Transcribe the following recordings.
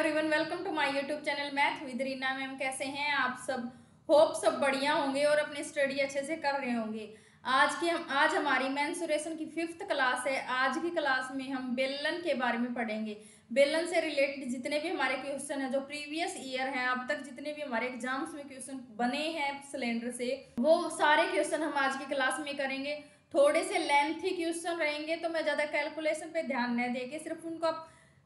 Everyone, welcome to my YouTube channel math with Reena ma'am. कैसे हैं आप सब? होप सब बढ़िया होंगे और अपनी स्टडी अच्छे से कर रहे होंगे। आज हमारी मेंसुरेशन की 5th क्लास है। आज की क्लास में हम बेलन के बारे में पढ़ेंगे। बेलन से रिलेटेड जितने भी हमारे क्वेश्चन हैं, जो प्रीवियस ईयर हैं, अब तक जितने भी हमारे एग्जाम्स में क्वेश्चन बने हैं सिलेंडर से, वो सारे क्वेश्चन हम आज की क्लास में करेंगे। थोड़े से लेंथी क्वेश्चन रहेंगे, तो मैं ज़्यादा कैलकुलेशन पे ध्यान न देके सिर्फ उनको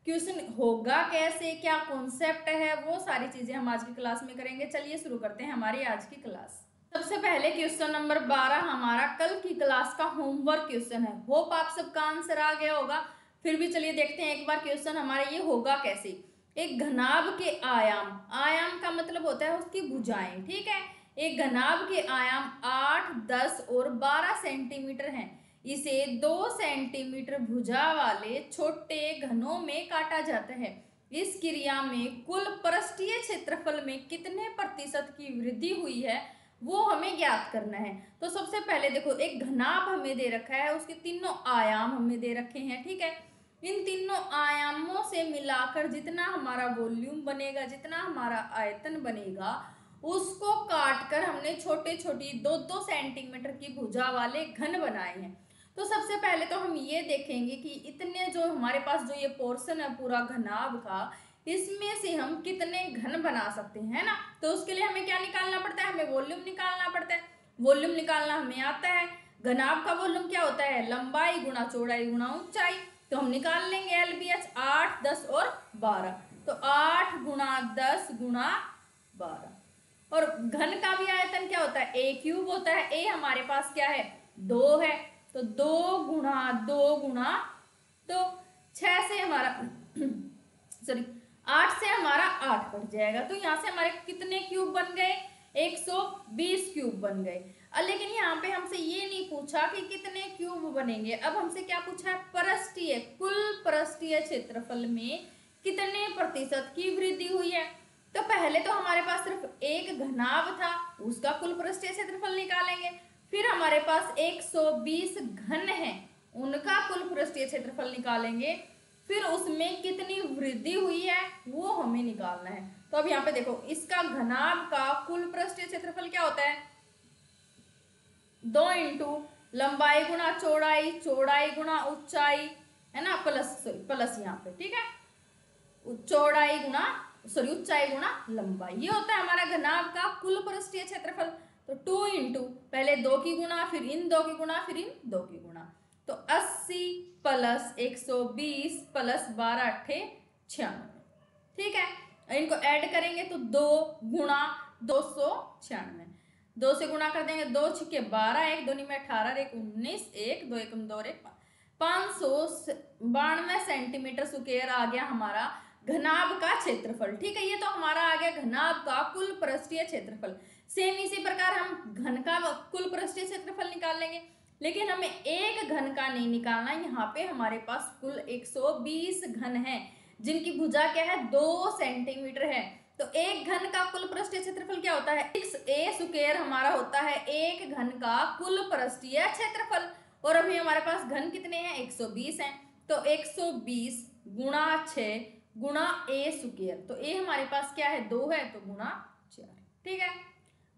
क्वेश्चन होगा कैसे, क्या कॉन्सेप्ट है, वो सारी चीजें हम आज की क्लास में करेंगे। चलिए शुरू करते हैं हमारी आज की क्लास। सबसे पहले क्वेश्चन नंबर 12 हमारा कल की क्लास का होमवर्क क्वेश्चन है। होप आप सबका आंसर आ गया होगा। फिर भी चलिए देखते हैं एक बार क्वेश्चन हमारा ये होगा कैसे। एक घनाभ के आयाम, आयाम का मतलब होता है उसकी भुजाएं, ठीक है। एक घनाभ के आयाम 8, 10 और 12 सेंटीमीटर हैं। इसे 2 सेंटीमीटर भुजा वाले छोटे घनों में काटा जाता है। इस क्रिया में कुल पृष्ठीय क्षेत्रफल में कितने प्रतिशत की वृद्धि हुई है, वो हमें ज्ञात करना है। तो सबसे पहले देखो, एक घनाभ हमें दे रखा है, उसके तीनों आयाम हमें दे रखे हैं, ठीक है। इन तीनों आयामों से मिलाकर जितना हमारा वॉल्यूम बनेगा, जितना हमारा आयतन बनेगा, उसको काटकर हमने छोटे छोटी 2-2 सेंटीमीटर की भुजा वाले घन बनाए हैं। तो सबसे पहले तो हम ये देखेंगे कि इतने जो हमारे पास जो ये पोर्शन है पूरा घनाभ का, इसमें से हम कितने घन बना सकते हैं, है ना। तो उसके लिए हमें क्या निकालना पड़ता है, हमें वॉल्यूम निकालना पड़ता है। वॉल्यूम निकालना हमें आता है। घनाभ का वॉल्यूम क्या होता है, लंबाई गुणा चौड़ाई गुणा ऊंचाई। तो हम निकाल लेंगे LBH 8, 10 और 12। तो 8 गुणा 10 गुणा 12। और घन का भी आयतन क्या होता है, A क्यूब होता है। A हमारे पास क्या है, 2 है। तो 2 गुणा 2 गुणा 2, 6 से हमारा सॉरी 8 से हमारा 8 बढ़ जाएगा। तो यहाँ से हमारे कितने क्यूब बन गए, 120 क्यूब बन गए। लेकिन यहाँ पे हमसे ये नहीं पूछा कि कितने क्यूब बनेंगे। अब हमसे क्या पूछा है, पृष्ठीय, कुल पृष्ठीय क्षेत्रफल में कितने प्रतिशत की वृद्धि हुई है। तो पहले तो हमारे पास सिर्फ एक घनाभ था, उसका कुल पृष्ठीय क्षेत्रफल निकालेंगे। फिर हमारे पास 120 घन हैं, उनका कुल पृष्ठीय क्षेत्रफल निकालेंगे। फिर उसमें कितनी वृद्धि हुई है वो हमें निकालना है। तो अब यहाँ पे देखो, इसका घनाभ का कुल पृष्ठीय क्षेत्रफल क्या होता है, 2 इंटू लंबाई गुणा चौड़ाई, चौड़ाई गुणा ऊंचाई, है ना, प्लस यहाँ पे, ठीक है, चौड़ाई गुणा ऊंचाई गुणा लंबाई, ये होता है हमारा घनाभ का कुल पृष्ठीय क्षेत्रफल। तो 2 इंटू पहले 2 की गुणा, फिर इन 2 की गुणा, फिर इन 2 की गुणा। तो 80 प्लस 120 प्लस 12 8 96, ठीक है। इनको ऐड करेंगे तो 2 गुणा 296, 2 से गुणा कर देंगे, 2 छके 12, 1 2 में 18, 1 19, 1 2 1 2 1 592 सेंटीमीटर स्क्वायर आ गया हमारा घनाभ का क्षेत्रफल, ठीक है। ये तो हमारा आ गया घनाभ का कुल पृष्ठीय क्षेत्रफल। सेम इसी प्रकार हम घन का कुल पृष्ठीय क्षेत्रफल निकाल लेंगे, लेकिन हमें एक घन का नहीं निकालना। यहाँ पे हमारे पास कुल 120 घन हैं, जिनकी भुजा क्या है, 2 सेंटीमीटर है। तो एक घन का कुल पृष्ठीय क्षेत्रफल क्या होता है, 6a स्क्वायर हमारा होता है एक घन का कुल पृष्ठीय क्षेत्रफल। और अभी हमारे पास घन कितने हैं, 120 हैं। तो 120 गुणा 6 गुणा a स्क्वायर, तो a हमारे पास क्या है, 2 है, तो गुणा 4, ठीक है।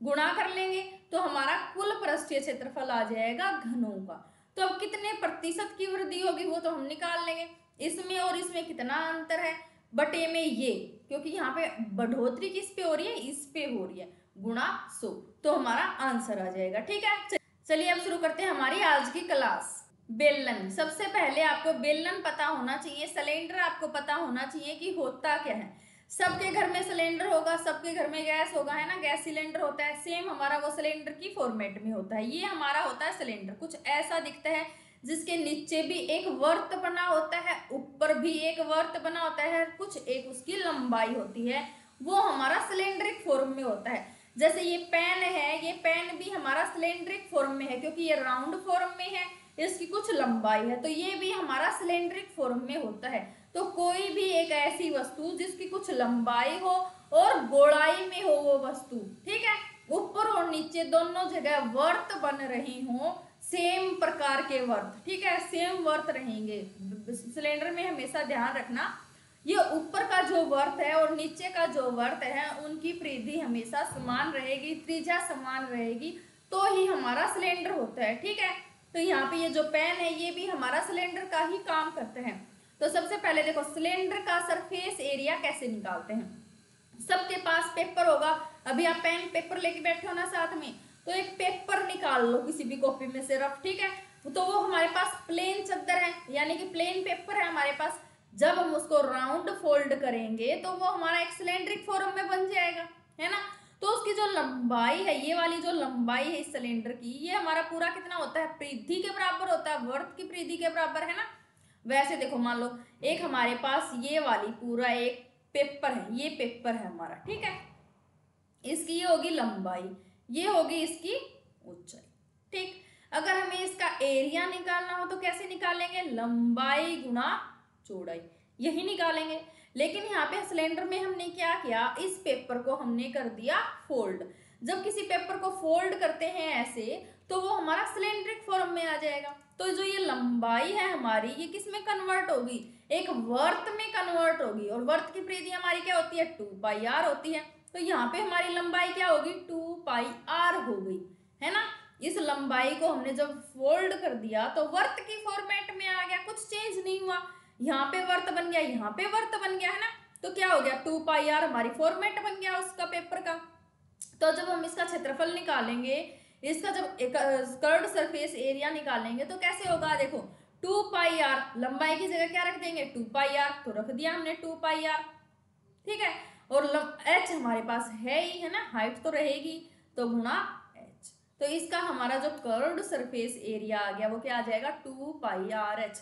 गुणा कर लेंगे तो हमारा कुल पृष्ठीय क्षेत्रफल आ जाएगा घनों का। तो अब कितने प्रतिशत की वृद्धि होगी वो तो हम निकाल लेंगे। इसमें और इसमें कितना अंतर है, बटे में ये, क्योंकि यहाँ पे बढ़ोतरी किस पे हो रही है, इस पे हो रही है, गुणा 100। तो हमारा आंसर आ जाएगा, ठीक है। चलिए अब शुरू करते हैं हमारी आज की क्लास। बेलन, सबसे पहले आपको बेलन पता होना चाहिए, सिलेंडर आपको पता होना चाहिए कि होता क्या है। सबके घर में सिलेंडर होगा, सबके घर में गैस होगा, है ना, गैस सिलेंडर होता है। सेम हमारा वो सिलेंडर की फॉर्मेट में होता है। ये हमारा होता है सिलेंडर, कुछ ऐसा दिखता है, जिसके नीचे भी एक वर्त बना होता है, ऊपर भी एक वर्त बना होता है, कुछ एक उसकी लंबाई होती है, वो हमारा सिलेंड्रिक फॉर्म में होता है। जैसे ये पेन है, ये पेन भी हमारा सिलेंड्रिक फॉर्म में है, क्योंकि ये राउंड फॉर्म में है, इसकी कुछ लंबाई है, तो ये भी हमारा सिलेंड्रिक फॉर्म में होता है। तो कोई भी एक ऐसी वस्तु जिसकी कुछ लंबाई हो और गोलाई में हो वो वस्तु, ठीक है, ऊपर और नीचे दोनों जगह वर्त बन रही हो, सेम प्रकार के वर्त, ठीक है, सेम वर्त रहेंगे। सिलेंडर में हमेशा ध्यान रखना, ये ऊपर का जो वर्त है और नीचे का जो वर्त है उनकी परिधि हमेशा समान रहेगी, त्रिज्या समान रहेगी, तो ही हमारा सिलेंडर होता है। ठीक है, तो यहाँ पे ये जो पेन है ये भी हमारा सिलेंडर का ही काम करते हैं। तो सबसे पहले देखो सिलेंडर का सरफेस एरिया कैसे निकालते हैं। सबके पास पेपर होगा, अभी आप पेन पेपर लेके बैठे हो ना साथ में, तो एक पेपर निकाल लो किसी भी कॉपी में से रफ। ठीक है, तो वो हमारे पास प्लेन चद्दर है, यानी कि प्लेन पेपर है हमारे पास। जब हम उसको राउंड फोल्ड करेंगे तो वो हमारा एक सिलेंड्रिक फॉर्म में बन जाएगा, है ना। तो उसकी जो लंबाई है, ये वाली जो लंबाई है इस सिलेंडर की, ये हमारा पूरा कितना होता है, परिधि के बराबर होता है, वर्त की परिधि के बराबर, है ना। वैसे देखो मान लो एक हमारे पास ये वाली पूरा एक पेपर है, ये पेपर है हमारा। ठीक है, इसकी ये होगी लंबाई, ये होगी इसकी ऊंचाई। ठीक, अगर हमें इसका एरिया निकालना हो तो कैसे निकालेंगे, लंबाई गुणा चौड़ाई, यही निकालेंगे। लेकिन यहाँ पे सिलेंडर में हमने क्या किया, इस पेपर को हमने कर दिया फोल्ड। जब किसी पेपर को फोल्ड करते हैं ऐसे, तो वो हमारा सिलेंड्रिक फॉर्म में आ जाएगा। तो जो ये लंबाई है हमारी, ये किस में कन्वर्ट होगी, एक वर्त में कन्वर्ट होगी। और वर्त की परिधि हमारी क्या होती है, 2πr होती है। तो यहाँ पे हमारी लंबाई क्या होगी, 2πr हो गई, है ना। इस लंबाई को हमने जब फोल्ड कर दिया तो वर्त की फॉर्मेट में आ गया, कुछ चेंज नहीं हुआ। यहाँ पे वर्त बन गया, यहाँ पे वर्त बन गया, है ना। तो क्या हो गया, 2πr हमारी फॉर्मेट बन गया उसका पेपर का। तो जब हम इसका क्षेत्रफल निकालेंगे, इसका जब एक कर्व्ड सरफेस एरिया निकालेंगे तो कैसे होगा, देखो 2πr, लंबाई की जगह क्या रख देंगे, 2πr, तो रख दिया हमने 2πr। ठीक है, और h हमारे पास है ही, है ना, हाइट तो रहेगी, तो गुणा h। तो इसका हमारा जो कर्व्ड सरफेस एरिया आ गया वो क्या आ जाएगा, 2πrh।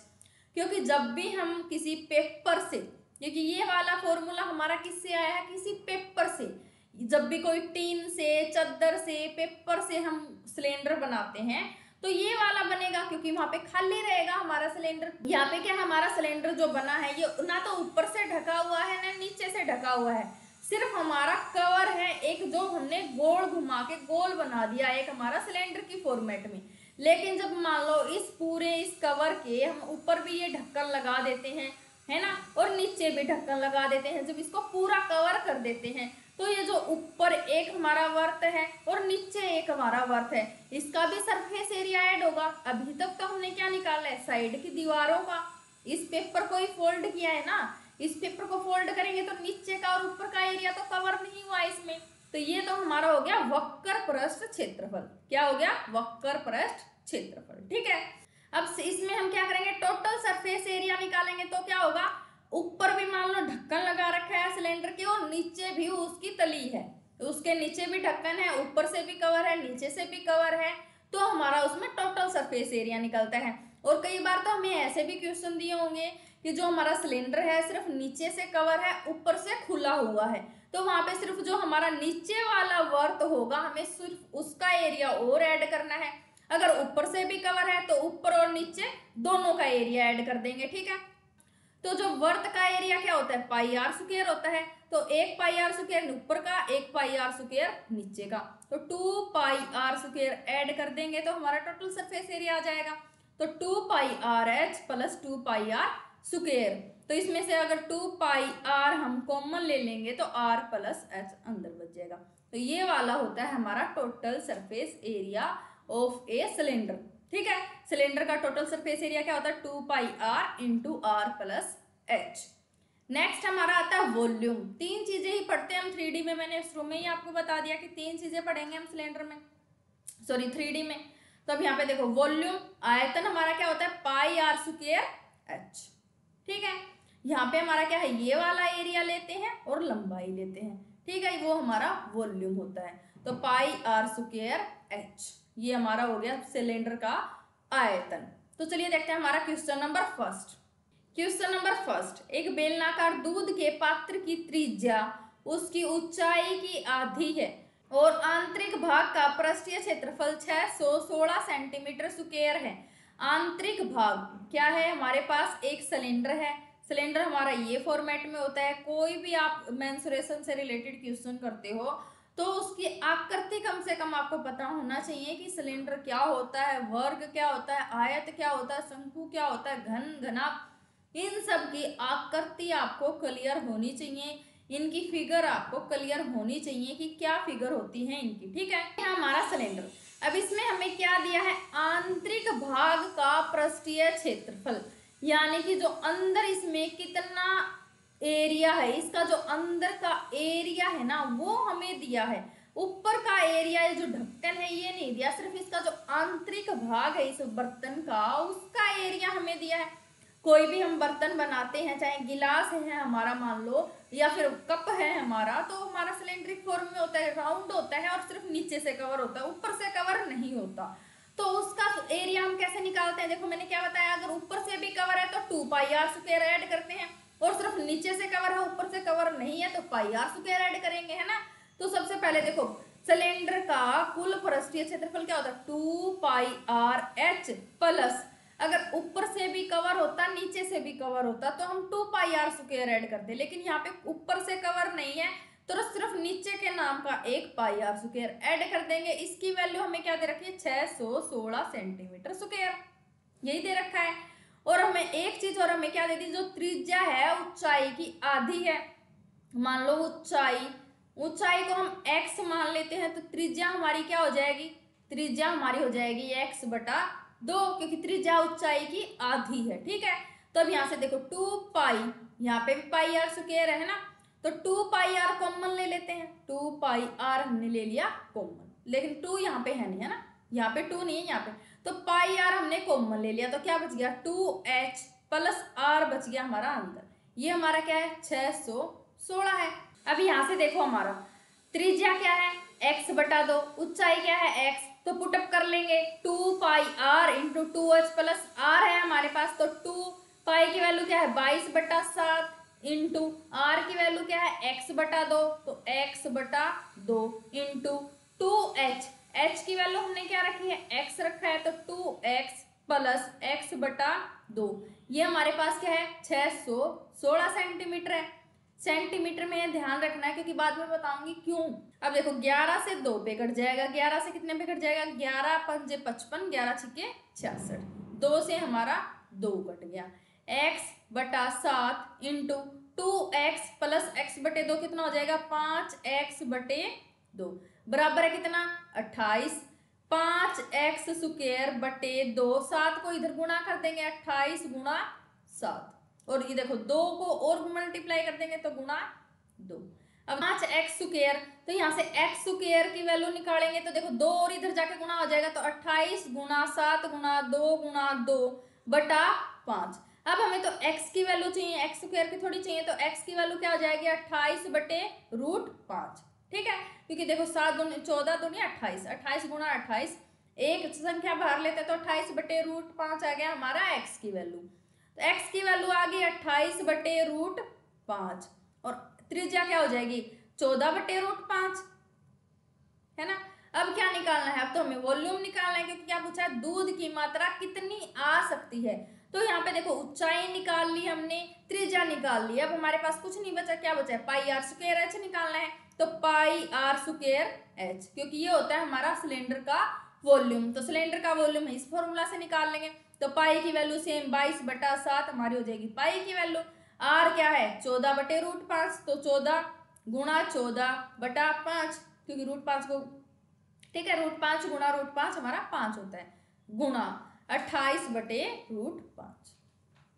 क्योंकि जब भी हम किसी पेपर से, क्योंकि ये वाला फॉर्मूला हमारा किससे आया है, किसी पेपर से, जब भी कोई टीन से, चद्दर से, पेपर से हम सिलेंडर बनाते हैं तो ये वाला बनेगा, क्योंकि वहां पे खाली रहेगा हमारा सिलेंडर। यहाँ पे क्या, हमारा सिलेंडर जो बना है ये ना तो ऊपर से ढका हुआ है ना नीचे से ढका हुआ है, सिर्फ हमारा कवर है एक, जो हमने गोल घुमा के गोल बना दिया एक हमारा सिलेंडर की फॉर्मेट में। लेकिन जब मान लो इस पूरे इस कवर के हम ऊपर भी ये ढक्कन लगा देते हैं, है ना, और नीचे भी ढक्कन लगा देते हैं, जब इसको पूरा कवर कर देते हैं तो ये जो ऊपर एक हमारा वर्त है और नीचे एक हमारा वर्त है, इसका भी सरफेस एरिया ऐड होगा। अभी तक तो हमने क्या निकाला है, साइड की दीवारों का। इस पेपर को ही फोल्ड किया है ना, इस पेपर को फोल्ड करेंगे तो नीचे का और ऊपर का एरिया तो कवर नहीं हुआ इसमें। तो ये तो हमारा हो गया वक्र पृष्ठ क्षेत्रफल। क्या हो गया, वक्र पृष्ठ क्षेत्रफल। ठीक है, अब इसमें हम क्या करेंगे, टोटल सरफेस एरिया निकालेंगे। तो क्या होगा, ऊपर भी मान लो ढक्कन लगा रखा है सिलेंडर के और नीचे भी उसकी तली है, उसके नीचे भी ढक्कन है, ऊपर से भी कवर है, नीचे से भी कवर है, तो हमारा उसमें टोटल सरफेस एरिया निकलता है। और कई बार तो हमें ऐसे भी क्वेश्चन दिए होंगे कि जो हमारा सिलेंडर है सिर्फ नीचे से कवर है, ऊपर से खुला हुआ है, तो वहां पे सिर्फ जो हमारा नीचे वाला वर्त होगा हमें सिर्फ उसका एरिया और ऐड करना है। अगर ऊपर से भी कवर है तो ऊपर और नीचे दोनों का एरिया ऐड कर देंगे। ठीक है, तो जो वर्त का एरिया क्या होता है, πr स्क्वायर होता है। तो 1πr स्क्वायर ऊपर का, 1πr स्क्वायर नीचे का, तो 2πr स्क्वायर ऐड कर देंगे तो हमारा टोटल सरफेस एरिया आ जाएगा। तो 2πrh प्लस 2πr स्क्वायर, तो इसमें से अगर 2πr हम कॉमन ले लेंगे तो r प्लस h अंदर बच जाएगा। तो ये वाला होता है हमारा total surface area of a cylinder. ठीक है, सिलेंडर का टोटल सरफेस एरिया क्या होता है, 2πr into r plus h। Next हमारा आता है वॉल्यूम। तीन चीजें ही पढ़ते हैं हम 3D में, मैंने शुरू में ही आपको बता दिया कि तीन चीजें पढ़ेंगे हम सिलेंडर में, सॉरी 3D में। तो अब यहाँ पे देखो वॉल्यूम, आयतन हमारा क्या होता है, πr स्क्वायर h। ठीक है, यहाँ पे हमारा क्या है, ये वाला एरिया लेते हैं और लंबाई लेते हैं। ठीक है, वो हमारा वॉल्यूम होता है। तो πr स्क्वायर h, ये हमारा हो गया सिलेंडर का आयतन। तो चलिए देखते हैं हमारा question number first. Question number first, एक बेलनाकार दूध के पात्र की त्रिज्या उसकी ऊंचाई की आधी है और आंतरिक भाग का पृष्ठीय क्षेत्रफल 616 सेंटीमीटर स्क्वायर है। आंतरिक भाग क्या है, हमारे पास एक सिलेंडर है, सिलेंडर हमारा ये फॉर्मेट में होता है। कोई भी आप मेंसुरेशन से रिलेटेड क्वेश्चन करते हो तो उसकी आकृति कम से कम आपको पता होना चाहिए कि सिलेंडर क्या होता है, वर्ग क्या होता है, आयत क्या होता है, शंकु क्या होता है, घन, घनाभ, इन सब की आकृति आपको क्लियर होनी चाहिए, इनकी फिगर आपको क्लियर होनी चाहिए कि क्या फिगर होती है इनकी। ठीक है, हमारा सिलेंडर। अब इसमें हमें क्या दिया है, आंतरिक भाग का पृष्ठीय क्षेत्रफल, यानी कि जो अंदर इसमें कितना एरिया है, इसका जो अंदर का एरिया है ना वो हमें दिया है। ऊपर का एरिया जो ढक्कन है ये नहीं दिया, सिर्फ इसका जो आंतरिक भाग है इस बर्तन का उसका एरिया हमें दिया है। कोई भी हम बर्तन बनाते हैं, चाहे गिलास है हमारा मान लो, या फिर कप है हमारा, तो हमारा सिलेंड्रिक फॉर्म में होता है, राउंड होता है और सिर्फ नीचे से कवर होता है, ऊपर से कवर नहीं होता। तो उसका एरिया हम कैसे निकालते हैं, देखो मैंने क्या बताया, अगर ऊपर से भी कवर है तो 2πr² ऐड करते हैं, और सिर्फ नीचे से कवर है ऊपर से कवर नहीं है तो πr² ऐड करेंगे, है ना। तो सबसे पहले देखो सिलेंडर का कुल पृष्ठीय क्षेत्रफल क्या होता है, 2πrh प्लस, अगर ऊपर से भी कवर होता नीचे से भी कवर होता तो हम 2πr² ऐड करते, लेकिन यहाँ पे ऊपर से कवर नहीं है तो सिर्फ नीचे के नाम का एक πr² ऐड कर देंगे। इसकी वैल्यू हमें क्या दे रखी है, 616 सेंटीमीटर स्क्वायर, यही दे रखा है। और हमें एक चीज और हमें क्या दे दी, जो त्रिज्या है ऊंचाई की आधी है, मान लो ऊंचाई को हम x मान लेते हैं, तो त्रिज्या हमारी क्या हो जाएगी, त्रिज्या हमारी हो जाएगी x/2, क्योंकि त्रिज्या ऊंचाई की आधी है। ठीक है, तो अब यहाँ से देखो 2π, यहाँ पे भी πr² है ना, तो 2πr कॉमन ले लेते हैं, 2πr हमने ले लिया कॉमन, लेकिन 2 यहाँ पे है नहीं, है ना, यहाँ पे 2 नहीं है यहाँ पे, तो πr हमने कॉमन ले लिया, तो क्या बच गया 2h प्लस r बच गया हमारा अंदर, ये हमारा क्या है 616 है। अब यहाँ से देखो हमारा त्रिज्या क्या है x/2, ऊंचाई क्या है x, तो पुटअप कर लेंगे 2πr into 2h plus r है हमारे पास, तो 2π की वैल्यू क्या है 22/7 इंटू r की वैल्यू क्या है x/2, तो x/2 इंटू 2h, h की वैल्यू हमने क्या रखी है x रखा है, तो 2x प्लस x/2, ये हमारे पास क्या है 616 सेंटीमीटर है। सेंटीमीटर में ध्यान रखना है क्योंकि बाद में बताऊंगी क्यों। अब देखो 11 से 2 पे कट जाएगा, 11 से कितने पे कट जाएगा, 11 पंजे 55, 11 छिके 66, 2 से हमारा 2 कट गया, x/7 into 2x plus x/2 कितना हो जाएगा 5x/2 बराबर है कितना 28, 5x²/2, 7 को इधर गुणा कर देंगे 28 गुणा 7, और ये देखो 2 को और मल्टीप्लाई कर देंगे तो गुणा 2। अब 5x², तो यहाँ से x² की वैल्यू निकालेंगे तो देखो 2 और इधर जाके गुणा हो जाएगा, तो 28 गुणा 7 गुणा 2 गुणा 2 बटा 5। अब हमें तो x की वैल्यू चाहिए, x² की थोड़ी चाहिए, तो x की वैल्यू क्या हो जाएगी 28/√5। ठीक है, क्योंकि देखो 7 दूनी 14 दूनी 28, 28 गुणा 28, एक संख्या बाहर लेते तो 28/√5 आ गया हमारा x की वैल्यू, तो x की वैल्यू आ गई 28/√5, और त्रिज्या क्या हो जाएगी 14/√5, है ना। अब क्या निकालना है, अब तो हमें वॉल्यूम निकालना है, क्योंकि क्या पूछा है दूध की मात्रा कितनी आ सकती है, तो यहाँ पे देखो ऊंचाई निकाल ली हमने, त्रिज्या निकाल ली, अब हमारे पास कुछ नहीं बचा, क्या बचा है πr² निकालना है, तो πr²h, क्योंकि ये होता है हमारा सिलेंडर का वॉल्यूम, तो सिलेंडर का वॉल्यूम इस फॉर्मूला से निकाल लेंगे, तो पाई की वैल्यू सेम 22/7 हमारी हो जाएगी, पाई की वैल्यू r क्या है 14/√5, तो 14 गुणा 14/5, क्योंकि √5 को, ठीक है, √5 गुणा √5 हमारा 5 होता है, गुणा 28/√5,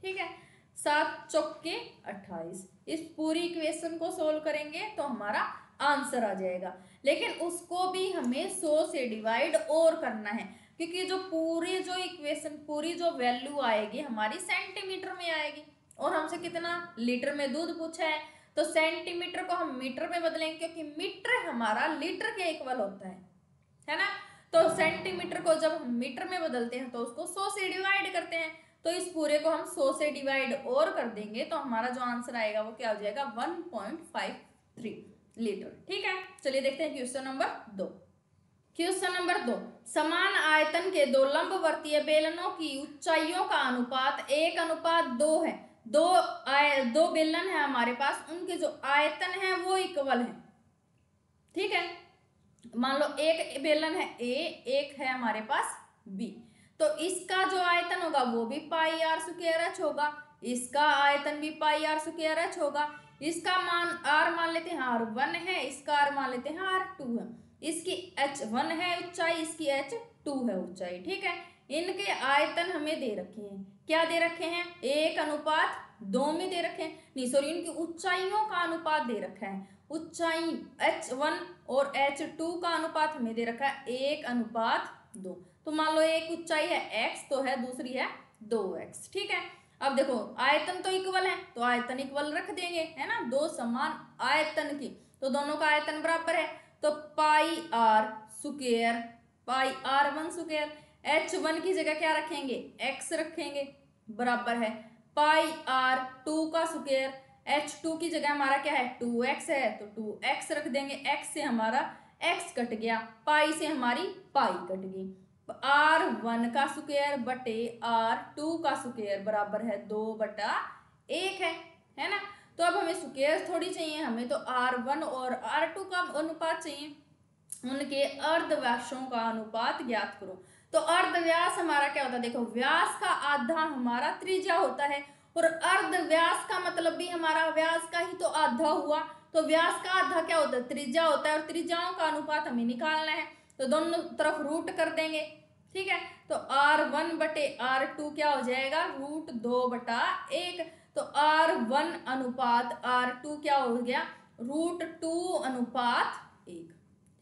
ठीक है, 7 चौके 28। इस पूरी इक्वेशन को सोल्व करेंगे तो हमारा आंसर आ जाएगा, लेकिन उसको भी हमें 100 से डिवाइड और करना है, क्योंकि जो पूरी जो इक्वेशन पूरी जो वैल्यू आएगी हमारी सेंटीमीटर में आएगी, और हमसे कितना लीटर में दूध पूछा है, तो सेंटीमीटर को हम मीटर में बदलेंगे, क्योंकि मीटर हमारा लीटर के इक्वल होता है ना। तो सेंटीमीटर को जब हम मीटर में बदलते हैं तो उसको 100 से डिवाइड करते हैं, तो इस पूरे को हम 100 से डिवाइड और कर देंगे तो हमारा जो आंसर आएगा वो क्या हो जाएगा 1.53 लीटर। ठीक है, चलिए देखते हैं क्वेश्चन नंबर 2। क्वेश्चन नंबर 2, समान आयतन के दो लंबवर्तीय बेलनों की ऊंचाइयों का अनुपात 1:2 है। दो बेलन है हमारे पास, उनके जो आयतन है वो इक्वल है। ठीक है, मान लो एक बेलन है A, एक है हमारे पास B, तो इसका जो आयतन होगा वो भी πr² होगा, इसका आयतन भी पाई आर स्क्वायर एच होगा। इसका मान आर मान लेते हैं R1 है, इसका आर मान लेते हैं R2 है। इसकी H1 है ऊंचाई, इसकी H2 है ऊंचाई। ठीक है, इनके आयतन हमें दे रखे हैं। क्या दे रखे हैं? 1:2 में दे रखे हैं, नहीं सॉरी, इनकी ऊंचाइयों का अनुपात दे रखा है। ऊंचाई H1 और H2 का अनुपात हमें दे रखा है 1:2। तो मान लो एक ऊंचाई है x तो है, दूसरी है 2x। ठीक है, अब देखो आयतन तो इक्वल है तो आयतन इक्वल रख देंगे, है ना, दो समान आयतन की, तो दोनों का आयतन बराबर है। तो pi R square pi R1 square, H1 की जगह क्या रखेंगे? x रखेंगे, बराबर है पाई R2 का स्क्वायर, H2 की जगह हमारा क्या है? 2x है, तो 2x रख देंगे। x से हमारा x कट गया, पाई से हमारी पाई कट गई। R1 का स्क्वायर बटे R2 का स्क्वायर बराबर है 2/1 है ना। तो अब हमें स्क्वायर थोड़ी चाहिए, हमें तो R1 और R2 का अनुपात चाहिए, उनके अर्धव्यासों का अनुपात ज्ञात करो। तो अर्धव्यास हमारा क्या होता है? देखो, व्यास का आधा हमारा त्रिज्या होता है, और अर्धव्यास का मतलब भी हमारा व्यास का ही तो आधा हुआ। तो व्यास का आधा क्या होता है? त्रिज्या होता है, और त्रिज्याओं का अनुपात हमें निकालना है, तो दोनों तरफ रूट कर देंगे। ठीक है, तो R1 बटे R2 क्या हो जाएगा? √2/1। तो R1 अनुपात R2 क्या हो गया? √2/1।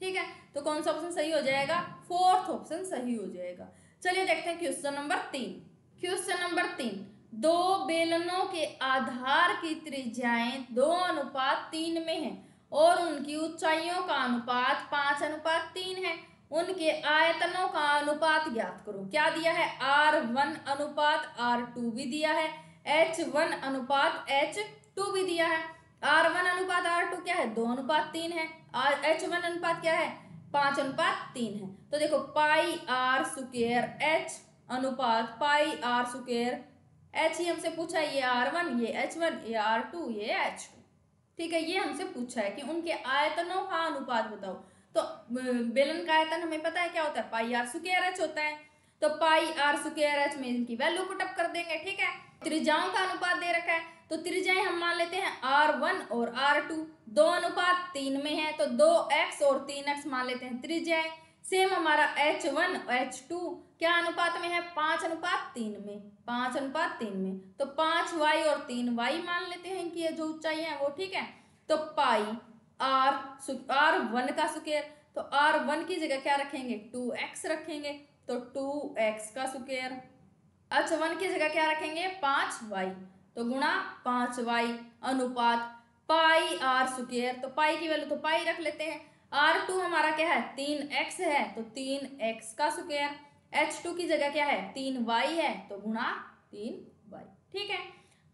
ठीक है, तो कौन सा ऑप्शन सही हो जाएगा? 4th ऑप्शन सही हो जाएगा। चलिए देखते हैं क्वेश्चन नंबर 3। क्वेश्चन नंबर 3, दो बेलनों के आधार की त्रिज्याएं 2:3 में है और उनकी ऊंचाइयों का अनुपात 5:3 है। उनके आयतनों का अनुपात ज्ञात करो। क्या दिया है? R1 अनुपात R2 भी दिया है, H1 अनुपात H2 भी दिया है। R1 अनुपात R2 क्या है? 2:3 है। H1 अनुपात क्या है? 5:3 है। तो देखो पाई आर स्क्वायर H अनुपात पाई आर स्क्वायर H ही हमसे पूछा है, ये R1 ये H1 ये R2 ये H2। ठीक है, ये हमसे पूछा है कि उनके आयतनों का अनुपात बताओ। तो बेलन का आयतन हमें पता है क्या होता है? पाई आर स्क्वायर H होता है। तो पाई आर स्क्वायर H में इनकी वैल्यू पुटअप कर देंगे। ठीक है, त्रिज्याओं का अनुपात दे रखा है, तो त्रिज्याएं हम मान लेते हैं R1 और R2, 2:3 में है, तो 2x और 3x मान लेते हैं त्रिज्याएं। सेम हमारा H1 H2 क्या अनुपात में है? 5:3 में, 5:3 में, तो 5y और 3y मान लेते हैं कि ये जो ऊंचाई है वो। ठीक है, तो पाई R1 का स्क्वायर, तो R1 की जगह क्या रखेंगे? 2x रखेंगे, तो 2x का स्क्वायर। H1 की जगह क्या रखेंगे? 5y, तो गुणा 5y अनुपात पाई आर स्क्वायर, तो पाई की वैल्यू तो पाई रख लेते हैं। R2 हमारा क्या है? 3x है, तो 3x का स्क्वायर। H2 की जगह क्या है? 3y है, तो गुणा 3y। ठीक है,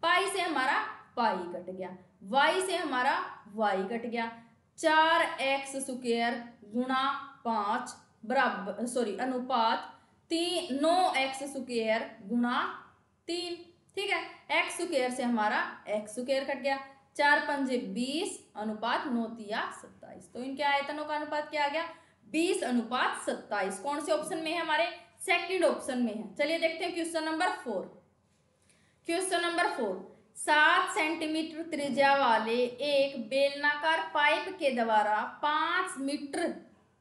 पाई से हमारा पाई कट गया, y से हमारा y कट गया। 4x स्क्वायर गुणा 5 बराबर अनुपात 9x स्क्वायर गुणा 3। ठीक है, x स्क्वायर से हमारा x स्क्वायर कट गया। 4×5 20 अनुपात 9×3 27। तो इनके आयतनों का अनुपात क्या आ गया? 20:27। कौन से ऑप्शन में है? हमारे सेकंड ऑप्शन में है। चलिए देखते हैं question number 4। Question number 4, 7 centimetre त्रिज्या वाले एक बेलनाकार पाइप के द्वारा 5 मीटर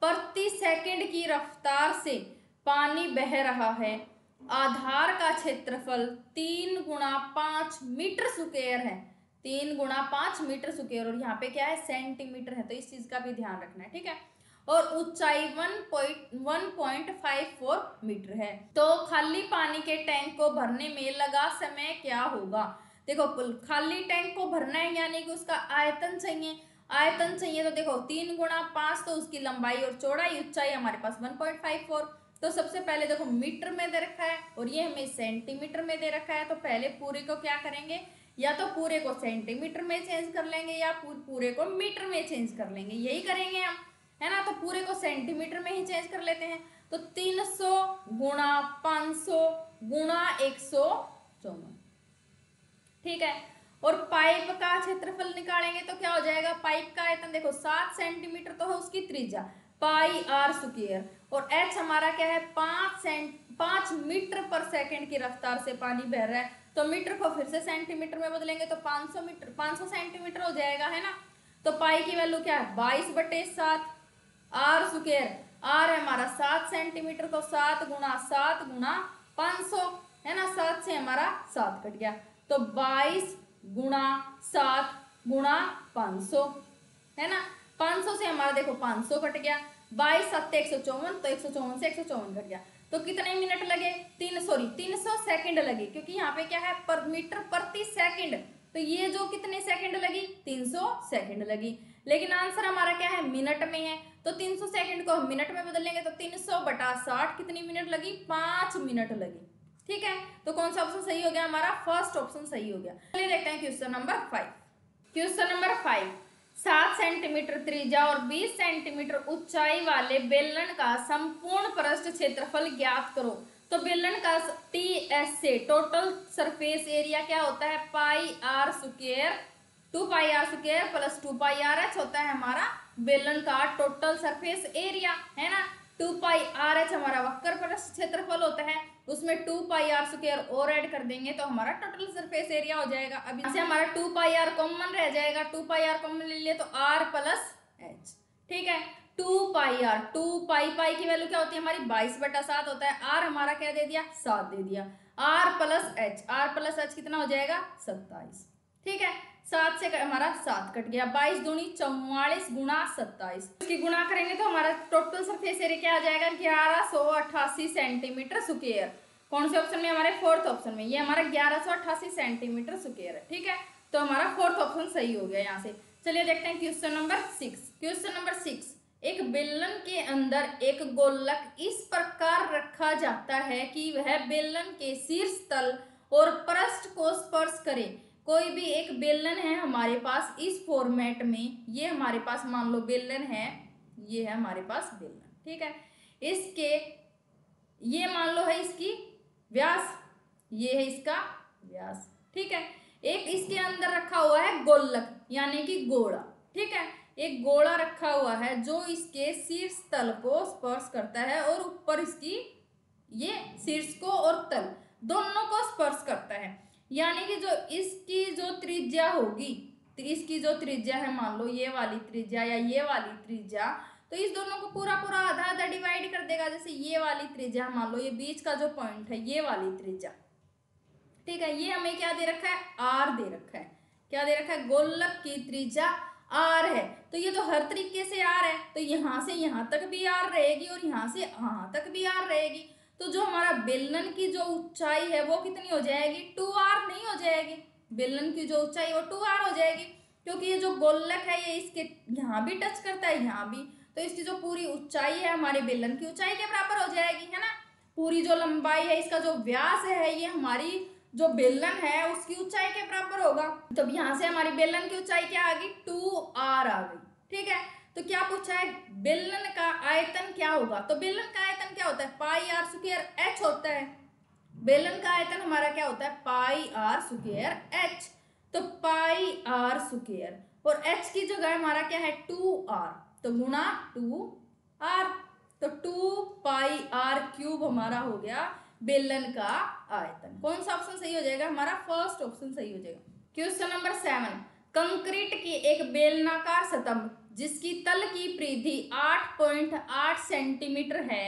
प्रति सेकंड की रफ्तार से पानी बह रहा है। आधार का क्षेत्रफल 3×5 मीटर स्क्वायर है। 3×5 मीटर स्क्वायर, और यहाँ पे क्या है? सेंटीमीटर है, तो इस चीज का भी ध्यान रखना है। ठीक है, और ऊंचाई 1.54 मीटर है। तो खाली पानी के टैंक को भरने में लगा समय क्या होगा? देखो, खाली टैंक को भरना है यानी कि उसका आयतन चाहिए। आयतन चाहिए तो देखो 3×5, तो उसकी लंबाई और चौड़ाई, ऊंचाई हमारे पास 1.54। तो सबसे पहले देखो मीटर में दे रखा है और ये हमें सेंटीमीटर में दे रखा है, तो पहले पूरे को क्या करेंगे? या तो पूरे को सेंटीमीटर में चेंज कर लेंगे या पूरे को मीटर में चेंज कर लेंगे, यही करेंगे हम, है ना। तो पूरे को सेंटीमीटर में ही चेंज कर लेते हैं। तो 300 गुणा 500 गुणा 154। ठीक है, और पाइप का क्षेत्रफल निकालेंगे तो क्या हो जाएगा? पाइप का आयतन देखो 7 सेंटीमीटर तो है उसकी त्रिज्या, पाई आर स्क्वायर, और h हमारा क्या है? 5 मीटर पर सेकंड की रफ्तार से पानी बह रहा है, तो मीटर को फिर से सेंटीमीटर में बदलेंगे तो 500 मीटर 500 सेंटीमीटर हो जाएगा, है ना। तो पाई की वैल्यू क्या है 22/7 आर स्क्वायर। आर है हमारा 7 सेंटीमीटर, तो 7 गुणा 7 गुणा 500, है ना। 7 से हमारा 7 कट गया, तो 22 गुणा 7 गुणा 500, है ना। 500 से हमारा देखो 500 कट गया, 22 7 154, तो 154 से 154 कट गया। तो कितने मिनट लगे 300 सेकंड लगे, क्योंकि यहाँ पे क्या है पर मीटर प्रति सेकंड, तो ये जो कितने सेकंड लगी 300 सेकंड लगी। लेकिन आंसर हमारा क्या है मिनट में है, तो 300 सेकंड को हम मिनट में बदलेंगे तो 300/60 कितनी मिनट लगी 5 मिनट लगी। ठीक है, तो कौन सा ऑप्शन सही हो गया हमारा फर्स्ट ऑप्शन सही हो गया। चलिए देखते हैं question number 5। Question number 5, 7 centimetre त्रिज्या और 20 सेंटीमीटर ऊंचाई वाले बेलन का संपूर्ण पृष्ठ क्षेत्रफल ज्ञात करो। तो बेलन का टीएस से टोटल सरफेस एरिया क्या होता है pi R square, 2 pi R square plus 2 pi R H होता है हमारा बेलन का टोटल सरफेस एरिया, है ना। 2 पाई आर एच हमारा वक्र पृष्ठ क्षेत्रफल होता है, उसमें 2 पाई आर स्क्वायर और ऐड कर देंगे तो हमारा टोटल सरफेस एरिया हो जाएगा। अब यहाँ से हमारा 2 पाई आर कॉमन रह जाएगा, 2 पाई आर कॉमन ले लिए तो आर प्लस एच। ठीक है, 2 पाई आर, 2 पाई पाई की वैल्यू क्या होती है हमारी 22/7 होता है, आर हमारा क्या दे दिया 7 दे दिया, R plus H, R plus H कितना हो जाएगा 27। ठीक है, 7 से हमारा 7 कट गया, 22 दूनी 44 गुणा 27, इसकी गुणा करेंगे तो हमारा टोटल सरफेस एरिया क्या आ जाएगा 1188 सेंटीमीटर स्क्वायर। कौन से ऑप्शन में हमारे फोर्थ ऑप्शन में, ये हमारा 1188 सेंटीमीटर स्क्वायर है। ठीक है, तो हमारा फोर्थ ऑप्शन सही हो गया यहाँ से। चलिए देखते हैं क्वेश्चन नंबर 6। क्वेश्चन नंबर 6, एक बेलन के अंदर एक गोलक इस प्रकार रखा जाता है कि वह बेलन के शीर्ष तल और पृष्ठ को स्पर्श करे। कोई भी एक बेलन है हमारे पास इस फॉर्मेट में, ये हमारे पास मान लो बेलन है, ये है हमारे पास बेलन। ठीक है, इसके ये मान लो है इसकी व्यास, ये है इसका व्यास। ठीक है, एक इसके अंदर रखा हुआ है गोलक यानी कि गोला। ठीक है, एक गोला रखा हुआ है जो इसके शीर्ष तल को स्पर्श करता है और ऊपर इसकी ये शीर्ष को और तल दोनों को स्पर्श करता है, यानी कि जो इसकी जो त्रिज्या होगी, तो इसकी जो त्रिज्या है मान लो ये वाली त्रिज्या या ये वाली त्रिज्या, तो इस दोनों को पूरा पूरा आधा आधा डिवाइड कर देगा। जैसे ये वाली त्रिज्या मान लो, ये बीच का जो पॉइंट है ये वाली त्रिज्या, ठीक है, ये हमें क्या दे रखा है आर दे रखा है। क्या दे रखा है गोलक की त्रिज्या आर है, तो ये तो हर तरीके से आर है, तो यहाँ से यहाँ तक भी आर रहेगी और यहाँ से यहाँ तक भी आर रहेगी। तो जो हमारा बेलन की जो ऊंचाई है वो कितनी हो जाएगी 2r नहीं हो जाएगी, बेलन की जो ऊंचाई वो 2r हो जाएगी, क्योंकि ये जो गोलक है ये इसके यहाँ भी टच करता है यहाँ भी, तो इसकी जो पूरी ऊंचाई है हमारे बेलन की ऊंचाई के बराबर हो जाएगी, है ना। पूरी जो लंबाई है इसका जो व्यास है ये हमारी जो बेलन है उसकी ऊंचाई के बराबर होगा। तो यहाँ से हमारी बेलन की ऊंचाई क्या आ गई 2r आ गई। ठीक है, तो क्या पूछा है बेलन का आयतन क्या होगा, तो बेलन का आयतन क्या होता है पाई आर स्क्वायर एच होता है। बेलन का आयतन हमारा क्या होता है पाई आर स्क्वायर एच, तो पाई आर स्क्वायर और एच की जगह हमारा क्या है 2r, तो गुणा 2r, तो 2 पाई आर क्यूब हमारा हो गया बेलन का आयतन। कौन सा ऑप्शन सही हो जाएगा हमारा फर्स्ट ऑप्शन सही हो जाएगा। क्वेश्चन नंबर 7, कंक्रीट की एक बेलनाकार स्तंभ जिसकी तल की परिधि 8.8 सेंटीमीटर है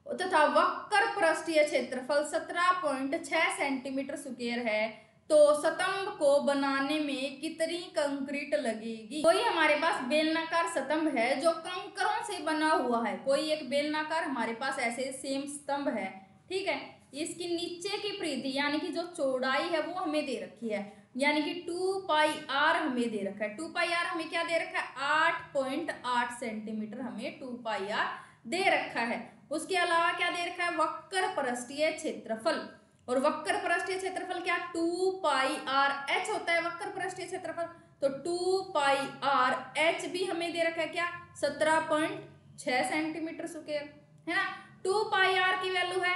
तथा वक्र पृष्ठीय क्षेत्रफल 17.6 सेंटीमीटर स्क्वायर है, तो स्तंभ को बनाने में कितनी कंक्रीट लगेगी। कोई हमारे पास बेलनाकार स्तंभ है जो कंकरों से बना हुआ है, कोई एक बेलनाकार हमारे पास ऐसे सेम स्तंभ है। ठीक है, इसकी नीचे की परिधि यानी कि जो चौड़ाई है वो हमें दे रखी है, यानी कि 2 पाई आर हमें दे रखा है। 2 पाई आर हमें क्या दे रखा है 8.8 सेंटीमीटर हमें 2 पाई आर दे रखा है। उसके अलावा क्या दे रखा है वक्र पृष्ठीय क्षेत्रफल, और वक्र पृष्ठीय क्षेत्रफल क्या 2 पाई आर एच होता है वक्र पृष्ठीय क्षेत्रफल, तो 2 पाई आर एच भी हमें दे रखा है क्या 17.6 सेंटीमीटर स्क्वायर, है ना। 2 पाई आर की वैल्यू है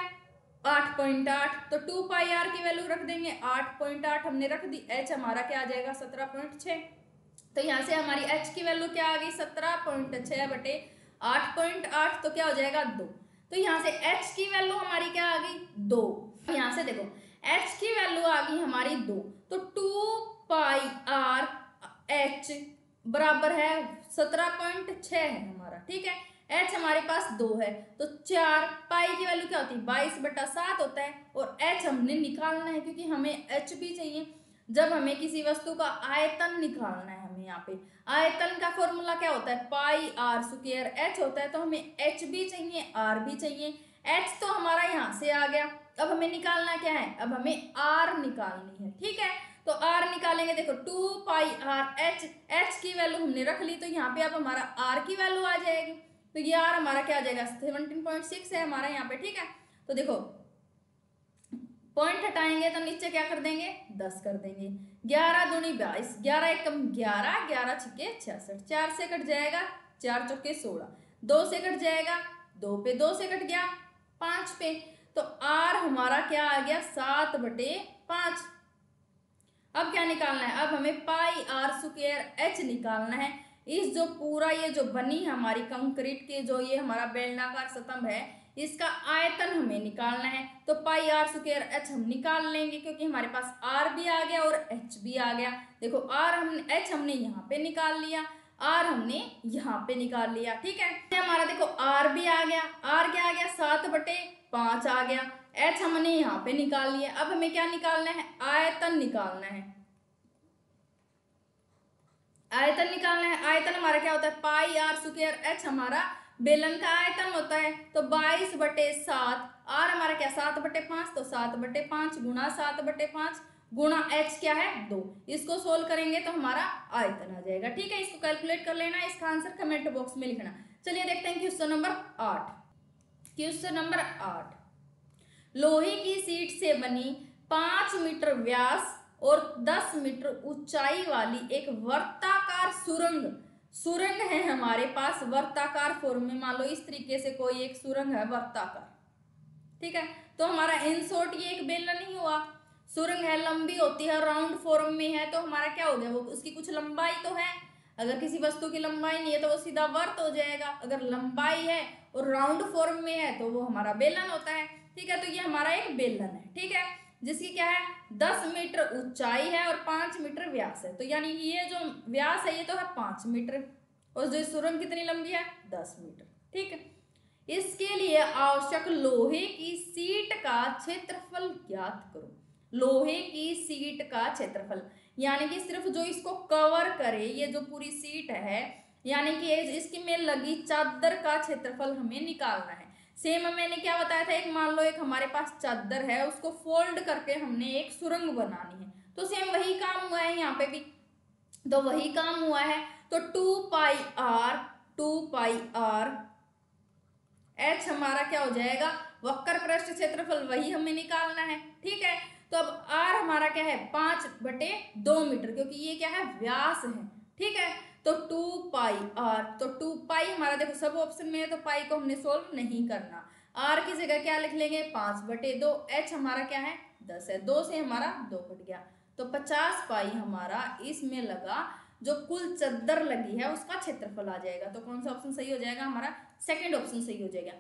8.8, तो 2 पाई आर की वैल्यू रख देंगे 8.8 हमने रख दी, एच हमारा क्या आ जाएगा 17.6, तो यहाँ से हमारी एच की वैल्यू क्या आ गई 17.6 बटे 8.8, तो क्या हो जाएगा 2, तो यहाँ से एच की वैल्यू हमारी क्या आ गई 2। यहाँ से देखो एच की वैल्यू आ गई हमारी 2, तो 2πr एच बराबर है 17.6 है हमारा, ठीक है। एच हमारे पास 2 है, तो 4 पाई की वैल्यू क्या होती है 22/7 होता है, और एच हमने निकालना है क्योंकि हमें एच भी चाहिए। जब हमें किसी वस्तु का आयतन निकालना है, हमें यहाँ पे आयतन का फॉर्मूला क्या होता है πr² एच होता है, तो हमें एच भी चाहिए आर भी चाहिए। एच तो हमारा यहाँ से आ गया, अब हमें निकालना क्या है, अब हमें आर निकालनी है, ठीक है। तो आर निकालेंगे, देखो 2πr एच की वैल्यू हमने रख ली, तो यहाँ पे अब हमारा आर की वैल्यू आ जाएगी, तो ये आर हमारा क्या आ जाएगा 17.6 है हमारा यहाँ पे, ठीक है। तो देखो पॉइंट हटाएंगे तो नीचे क्या कर देंगे 10 कर देंगे, 11 दूनी 22, 11 एकम 11, 11 छिके 66, 4 से कट जाएगा 4 चौके 16, 2 से कट जाएगा 2 पे, 2 से कट गया 5 पे, तो आर हमारा क्या आ गया 7/5। अब क्या निकालना है, अब हमें πr² एच निकालना है। इस जो पूरा ये जो बनी हमारी कंक्रीट के जो ये हमारा बेलनाकार स्तंभ है, इसका आयतन हमें निकालना है, तो πr² एच हम निकाल लेंगे क्योंकि हमारे पास आर भी आ गया और एच भी आ गया। देखो आर हमने एच हमने यहाँ पे निकाल लिया, आर हमने यहाँ पे निकाल लिया, ठीक है। हमारा देखो आर भी आ गया, आर क्या आ गया 7/5 आ गया, एच हमने यहाँ पे निकाल लिया। अब हमें क्या निकालना है, आयतन निकालना है, आयतन निकालना है। आयतन हमारा क्या होता है πr² एच हमारा बेलन का आयतन होता है, तो 22/7, आर हमारा क्या 7/5, तो 7/5 गुणा 7/5 गुणा एच क्या है 2, इसको सोल्व करेंगे तो हमारा आयतन आ जाएगा, ठीक है। इसको कैलकुलेट कर लेना, इसका आंसर कमेंट बॉक्स में लिखना। चलिए देखते हैं क्वेश्चन नंबर 8। क्वेश्चन नंबर 8, लोहे की सीट से बनी 5 मीटर व्यास और 10 मीटर ऊंचाई वाली एक वर्ताकार सुरंग है हमारे पास, वर्ताकार फॉर्म में। मान लो इस तरीके से कोई एक सुरंग है वर्ताकार, ठीक है। तो हमारा इन शॉर्ट ये एक बेलन नहीं हुआ, सुरंग है लंबी होती है, राउंड फॉर्म में है, तो हमारा क्या हो गया, वो उसकी कुछ लंबाई तो है। अगर किसी वस्तु की लंबाई नहीं है तो वो सीधा वर्त हो जाएगा, अगर लंबाई है और राउंड फॉर्म में है तो वो हमारा बेलन होता है, ठीक है। तो ये हमारा एक बेलन है, ठीक है, जिसकी क्या है 10 मीटर ऊंचाई है और 5 मीटर व्यास है, तो यानी ये जो व्यास है ये तो है 5 मीटर, और जो सुरंग कितनी लंबी है 10 मीटर, ठीक है। इसके लिए आवश्यक लोहे की सीट का क्षेत्रफल ज्ञात करो। लोहे की सीट का क्षेत्रफल यानी कि सिर्फ जो इसको कवर करे, ये जो पूरी सीट है, यानी कि इसकी में लगी चादर का क्षेत्रफल हमें निकालना है। सेम मैंने क्या बताया था, एक मान लो एक हमारे पास चादर है, उसको फोल्ड करके हमने एक सुरंग बनानी है, तो सेम वही काम हुआ है यहाँ पे भी, तो वही काम हुआ है। तो 2πr एच हमारा क्या हो जाएगा, वक्र पृष्ठ क्षेत्रफल वही हमें निकालना है, ठीक है। तो अब आर हमारा क्या है 5/2 मीटर, क्योंकि ये क्या है व्यास है, ठीक है। तो 2πr, तो 2π हमारा देखो सब ऑप्शन में है, तो पाई को हमने सोल्व नहीं करना, आर की जगह क्या लिख लेंगे 5/2, एच हमारा क्या है 10 है, 2 से हमारा 2 कट गया, तो 50 पाई हमारा इसमें लगा, जो कुल चद्दर लगी है उसका क्षेत्रफल आ जाएगा। तो कौन सा ऑप्शन सही हो जाएगा, हमारा सेकंड ऑप्शन सही हो जाएगा।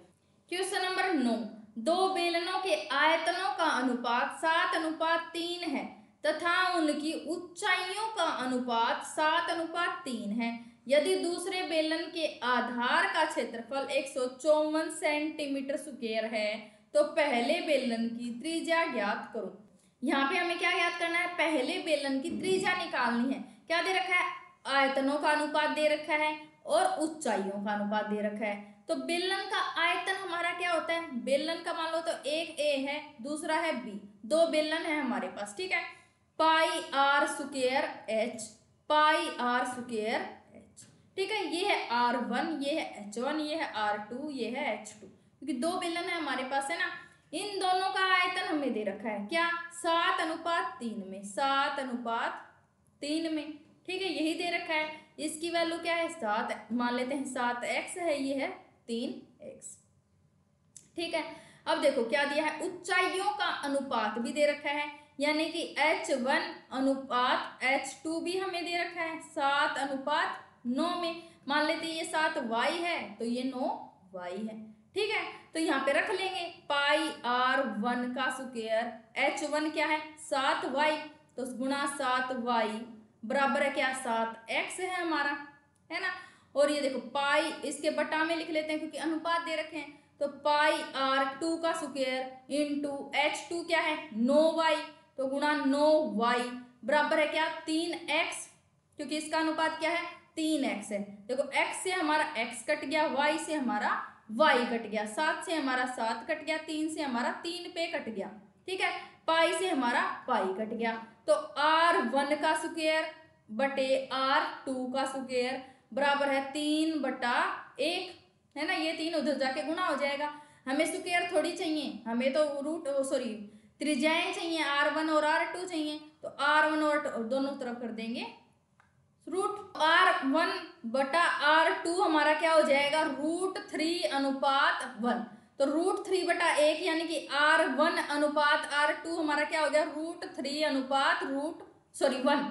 क्वेश्चन नंबर 9, दो बेलनों के आयतनों का अनुपात 7:3 है तथा उनकी ऊंचाइयों का अनुपात 7:3 है। यदि दूसरे बेलन के आधार का क्षेत्रफल 154 सेंटीमीटर स्क्वायर है तो पहले बेलन की त्रिज्या ज्ञात करो। यहाँ पे हमें क्या ज्ञात करना है, पहले बेलन की त्रिज्या निकालनी है। क्या दे रखा है, आयतनों का अनुपात दे रखा है और ऊंचाइयों का अनुपात दे रखा है। तो बेलन का आयतन हमारा क्या होता है, बेलन का मान लो तो एक ए है, दूसरा है बी, दो बेलन है हमारे पास, ठीक है। πr² h, πr² h, ठीक है। ये है r1, ये है h1, ये है r2, ये है h2, क्योंकि दो बेलन है हमारे पास, है ना। इन दोनों का आयतन हमें दे रखा है क्या, 7:3 में, 7:3 में, ठीक है, यही दे रखा है। इसकी वैल्यू क्या है 7, मान लेते हैं 7x है, ये है 3x, ठीक है। अब देखो क्या दिया है, ऊंचाइयों का अनुपात भी दे रखा है, यानी कि h1 अनुपात h2 भी हमें दे रखा है 7:9 में। मान लेते हैं ये 7y है तो ये 9y है, ठीक है, तो यहाँ पे रख लेंगे पाई आर 1 का स्क्वायर, h1 क्या है 7y, तो गुणा 7y बराबर है क्या 7x है हमारा, है ना। और ये देखो पाई इसके बटा में लिख लेते हैं क्योंकि अनुपात दे रखे हैं, तो पाई आर 2 का स्क्वायर इंटू h2 क्या है 9y, तो गुणा 9y बराबर है क्या 3x, क्योंकि इसका अनुपात क्या है 3x है। देखो x से हमारा x कट गया, y से हमारा y कट गया, 7 से हमारा 7 कट गया, 3 से हमारा 3 पे कट गया, ठीक है, पाई से हमारा पाई कट गया, तो r1 का स्क्वायर बटे r2 का स्क्वायर बराबर है 3/1, है ना। ये 3 उधर जाके गुणा हो जाएगा, हमें स्क्वायर थोड़ी चाहिए, हमें तो रूट सॉरी त्रिज्याएं चाहिए, r1 और r2 चाहिए, तो r1 और दोनों तरफ कर देंगे रूट, r1 बटा r2 हमारा क्या हो जाएगा √3:1, तो √3/1 यानी कि r1 अनुपात r2 हमारा क्या हो गया √3:1,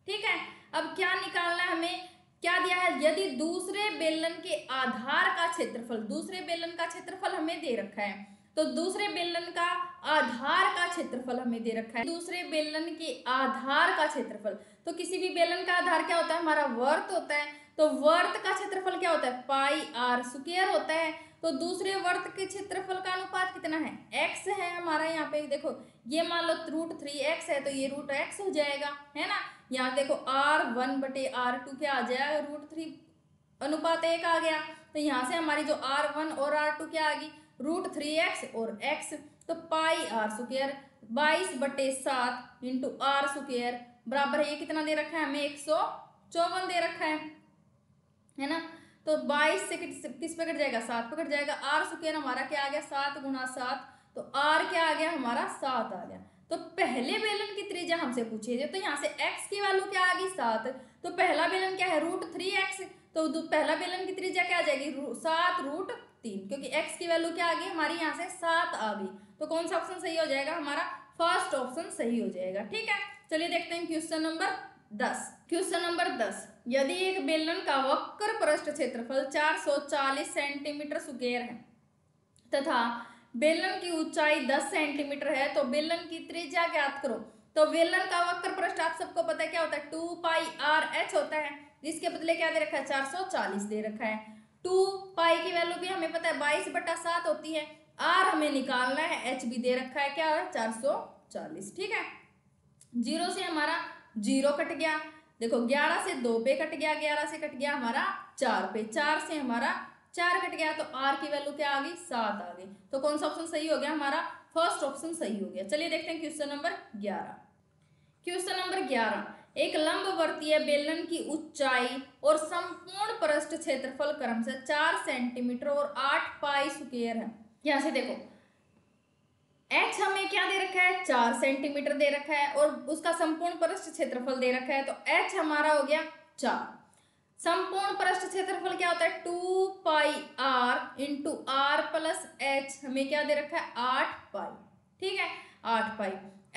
ठीक है। अब क्या निकालना है हमें, क्या दिया है, यदि दूसरे बेलन के आधार का क्षेत्रफल, दूसरे बेलन का क्षेत्रफल हमें दे रखा है, तो दूसरे बेलन का आधार का क्षेत्रफल हमें दे रखा है, दूसरे बेलन के आधार का क्षेत्रफल, तो किसी भी बेलन का आधार क्या होता है हमारा वर्त होता है, तो वर्त का क्षेत्रफल क्या होता है पाई आर स्क्वायर होता है, तो दूसरे वर्त के क्षेत्रफल का अनुपात कितना है x है हमारा, यहाँ पे देखो ये मान लो √3x है, तो ये √x हो जाएगा, है ना। यहाँ देखो r1 बटे r2 क्या आ जाएगा √3:1 आ गया, तो यहाँ से हमारी जो r1 और r2 क्या आ गई √3x और x, तो pi R square 22/7 into R square बराबर है, ये कितना दे रखा है हमें 154 दे रखा है ना। तो 22 से किस पे कट जाएगा 7 पे कट जाएगा, आर स्क्वायर हमारा क्या आ गया 7 गुणा 7, तो आर क्या आ गया हमारा 7 आ गया। तो पहले बेलन की त्रिज्या हमसे पूछी है, तो यहाँ से x की वैल्यू क्या आ गई 7, तो पहला बेलन क्या है √3x, तो पहला बेलन की त्रिज्या क्या आ जाएगी 7√3, क्योंकि x की वैल्यू क्या आ गई हमारी यहाँ से 7 आ गई, तो कौन सा ऑप्शन सही हो जाएगा हमारा फर्स्ट ऑप्शन सही हो जाएगा, ठीक है। चलिए देखते हैं क्वेश्चन नंबर 10। क्वेश्चन नंबर 10, यदि एक बेलन का वक्र पृष्ठ क्षेत्रफल 440 सेंटीमीटर स्क्वायर है तथा बेलन की ऊंचाई 10 सेंटीमीटर है, तो बेलन की त्रिज्या ज्ञात करो। तो बेलन का वक्र पृष्ठ आप सबको पता है क्या होता है 2πr(h) होता है, इसके बदले क्या दे रखा है 440 दे रखा है, 2π की वैल्यू भी हमें पता है 22/7 होती है, r हमें निकालना है, h भी दे रखा है क्या 440, ठीक है। 0 से हमारा 0 कट गया, देखो 11 से 2 पे कट गया, 11 से कट गया हमारा 4 पे, 4 से हमारा 4 कट गया, तो r की वैल्यू क्या आ गई 7 आ गई, तो कौन सा ऑप्शन सही हो गया हमारा फर्स्ट ऑप्शन सही हो गया। चलिए देखते हैं क्वेश्चन नंबर 11। क्वेश्चन नंबर 11, एक लंबवर्तीय बेलन की ऊंचाई और संपूर्ण पृष्ठ क्षेत्रफल क्रमशः 4 सेंटीमीटर और 8 पाई स्क्वायर है। यहाँ से देखो h हमें क्या दे रखा है 4 सेंटीमीटर दे रखा है और उसका संपूर्ण पृष्ठ क्षेत्रफल दे रखा है, तो h हमारा हो गया 4, संपूर्ण पृष्ठ क्षेत्रफल क्या होता है 2πr into r plus h, हमें क्या दे रखा है 8 पाई, ठीक है 8 पाई,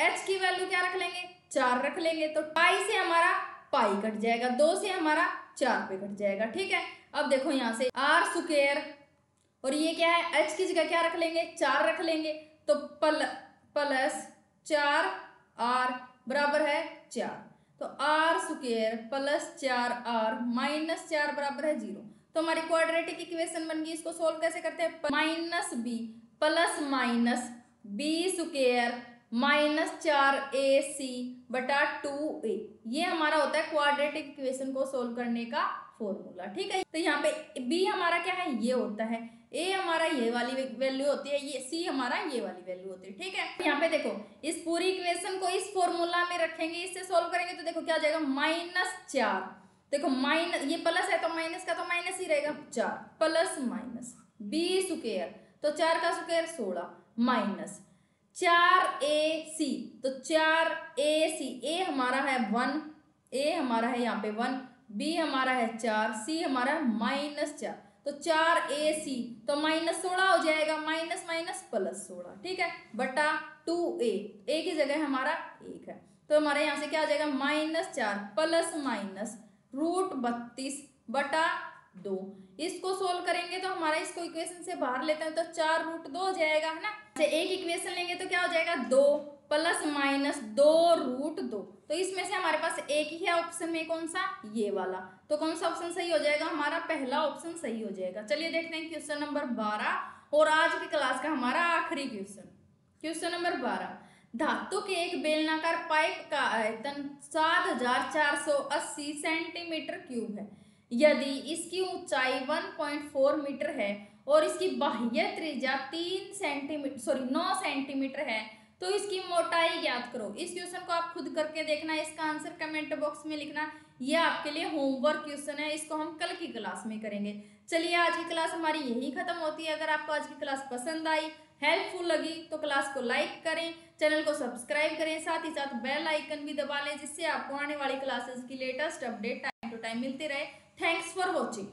h की वैल्यू क्या रख लेंगे 4 रख लेंगे, तो पाई से हमारा पाई कट जाएगा, 2 से हमारा 4 पे कट जाएगा, ठीक है। अब देखो यहाँ से r स्क्वायर और ये क्या है h की जगह क्या रख लेंगे 4 रख लेंगे, तो प्लस 4r बराबर है 4, तो r square plus 4r minus 4 बराबर है 0, तो हमारी क्वाड्रेटिक इक्वेशन बन गई। इसको सोल्व कैसे करते हैं -b plus minus b square minus 4ac बटा 2a, ये हमारा होता है क्वाड्रेटिक इक्वेशन को सोल्व करने का फॉर्मूला, ठीक है। तो यहाँ पे b हमारा क्या है ये होता है, a हमारा ये वाली वैल्यू होती है, ये c हमारा ये वाली वैल्यू होती है, ठीक है। यहाँ पे देखो इस पूरी इक्वेशन को इस फॉर्मूला में रखेंगे, इससे सोल्व करेंगे तो देखो क्या आ जाएगा -4, देखो माइनस ये प्लस है तो माइनस का तो माइनस ही रहेगा, 4 प्लस माइनस b स्क्वायर, तो 4 का स्क्वायर 16 माइनस 4ac, तो 4ac, a हमारा है 1, a हमारा है यहाँ पे 1, b हमारा है 4, c हमारा है -4, तो 4ac तो -16 हो जाएगा, माइनस माइनस प्लस 16, ठीक है बटा 2a, a की जगह हमारा 1 है, तो हमारे यहाँ से क्या आ जाएगा -4 प्लस माइनस √32 बटा 2। इसको सोल्व करेंगे तो हमारा इसको इक्वेशन से बाहर लेते हैं तो 4√2 हो जाएगा, है ना। एक इक्वेशन लेंगे तो क्या हो जाएगा 2 प्लस माइनस 2√2। तो इसमें से हमारे पास एक ही है ऑप्शन में, कौन सा, ये वाला। तो कौन सा ऑप्शन सही हो जाएगा, हमारा पहला ऑप्शन सही हो जाएगा। चलिए देखते हैं क्वेश्चन नंबर 12 और आज की क्लास का हमारा आखिरी क्वेश्चन। क्वेश्चन नंबर 12, धातु के एक बेलनाकार पाइप का आयतन 7480 सेंटीमीटर क्यूब है। यदि इसकी ऊंचाई 1.4 मीटर है और इसकी बाह्य त्रिज्या 9 सेंटीमीटर है तो इसकी मोटाई ज्ञात करो। इस क्वेश्चन को आप खुद करके देखना, इसका आंसर कमेंट बॉक्स में लिखना। ये आपके लिए होमवर्क क्वेश्चन है, इसको हम कल की क्लास में करेंगे। चलिए आज की क्लास हमारी यही खत्म होती है। अगर आपको आज की क्लास पसंद आई, हेल्पफुल लगी तो क्लास को लाइक करें, चैनल को सब्सक्राइब करें, साथ ही साथ बेल आइकन भी दबा लें जिससे आपको आने वाली क्लासेस की latest update time to time मिलती रहे। Thanks for watching.